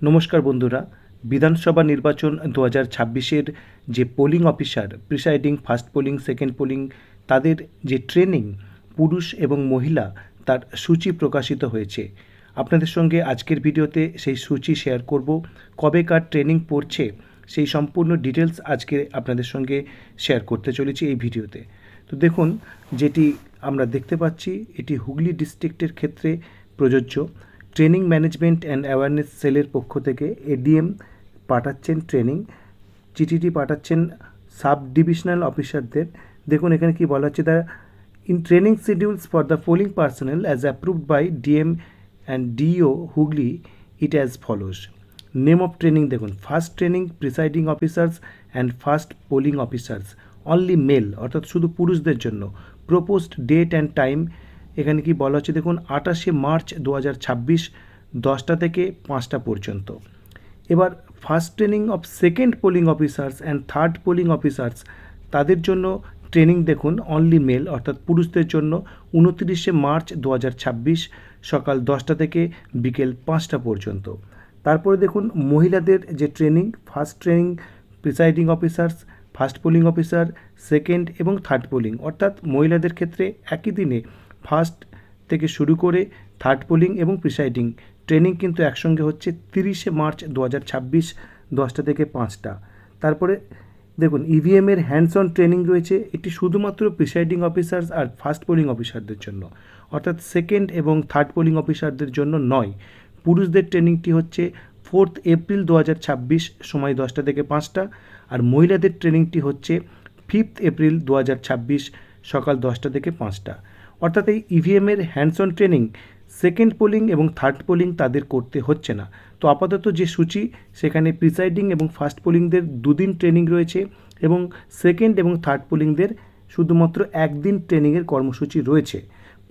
নমস্কার বন্ধুরা, বিধানসভা নির্বাচন 2026-এর যে polling officer, presiding, first polling, second polling, তাদের যে ট্রেনিং পুরুষ এবং মহিলা, তার সূচি প্রকাশিত হয়েছে। আপনাদের সঙ্গে আজকের ভিডিওতে সেই সূচি শেয়ার করব। কবে কার ট্রেনিং পড়ছে সেই সম্পূর্ণ ডিটেলস আজকে আপনাদের সঙ্গে শেয়ার করতে চলেছি এই ভিডিওতে। তো দেখুন, যেটি আমরা দেখতে পাচ্ছি এটি হুগলি ডিস্ট্রিক্টের ক্ষেত্রে প্রযোজ্য। ট্রেনিং ম্যানেজমেন্ট অ্যান্ড অ্যাওয়ারনেস সেলের পক্ষ থেকে এডিএম পাঠাচ্ছেন ট্রেনিং, চিঠিটি পাঠাচ্ছেন সাব ডিভিশনাল অফিসারদের। দেখুন এখানে কি বলা হচ্ছে, the in training schedules for the polling personnel as approved by DM and DO Hooghly it as follows. Name of training দেখুন, first training presiding officers and first polling officers, only male, অর্থাৎ শুধু পুরুষদের জন্য। প্রপোজড ডেট অ্যান্ড টাইম এখানে কি বলা হচ্ছে দেখুন, 28শে মার্চ 2026, 10টা থেকে 5টা পর্যন্ত। এবার first training of second polling officers and third polling officers, তাদের জন্য ট্রেনিং দেখুন অনলি মেল, অর্থাৎ পুরুষদের জন্য 29শে মার্চ 2026, সকাল 10টা থেকে বিকেল 5টা পর্যন্ত। তারপরে দেখুন মহিলাদের যে training, first training presiding officers, first polling officer, second এবং থার্ড পোলিং, অর্থাৎ মহিলাদের ক্ষেত্রে একই দিনে ফার্স্ট থেকে শুরু করে থার্ড পোলিং এবং প্রিসাইডিং ট্রেনিং কিন্তু একসঙ্গে হচ্ছে 30শে মার্চ 2026, 10টা থেকে 5টা। তারপরে দেখুন ইভিএমের হ্যান্ডস অন ট্রেনিং রয়েছে, এটি শুধুমাত্র প্রিসাইডিং অফিসার্স আর ফার্স্ট পোলিং অফিসারদের জন্য, অর্থাৎ সেকেন্ড এবং থার্ড পোলিং অফিসারদের জন্য নয়। পুরুষদের ট্রেনিংটি হচ্ছে 4 এপ্রিল 2026, সময় 10টা থেকে 5টা, আর মহিলাদের ট্রেনিংটি হচ্ছে 5 এপ্রিল 2026, সকাল 10টা থেকে 5টা। অর্থাৎ এই ইভিএমের hands on training second polling এবং থার্ড পোলিং তাদের করতে হচ্ছে না। তো আপাতত যে সূচি, সেখানে প্রিসাইডিং এবং ফার্স্ট পোলিংদের 2 দিন ট্রেনিং রয়েছে এবং সেকেন্ড এবং থার্ড পোলিংদের শুধুমাত্র 1 দিন ট্রেনিংয়ের কর্মসূচি রয়েছে।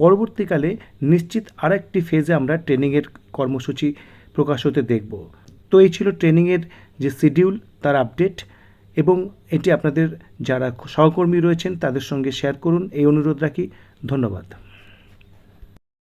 পরবর্তীকালে নিশ্চিত আরেকটি ফেজে আমরা ট্রেনিংয়ের কর্মসূচি প্রকাশ হতে দেখব। তো এই ছিল ট্রেনিংয়ের যে শিডিউল, তার আপডেট, এবং এটি আপনাদের যারা সহকর্মী রয়েছেন তাদের সঙ্গে শেয়ার করুন এই অনুরোধ রাখি। ধন্যবাদ।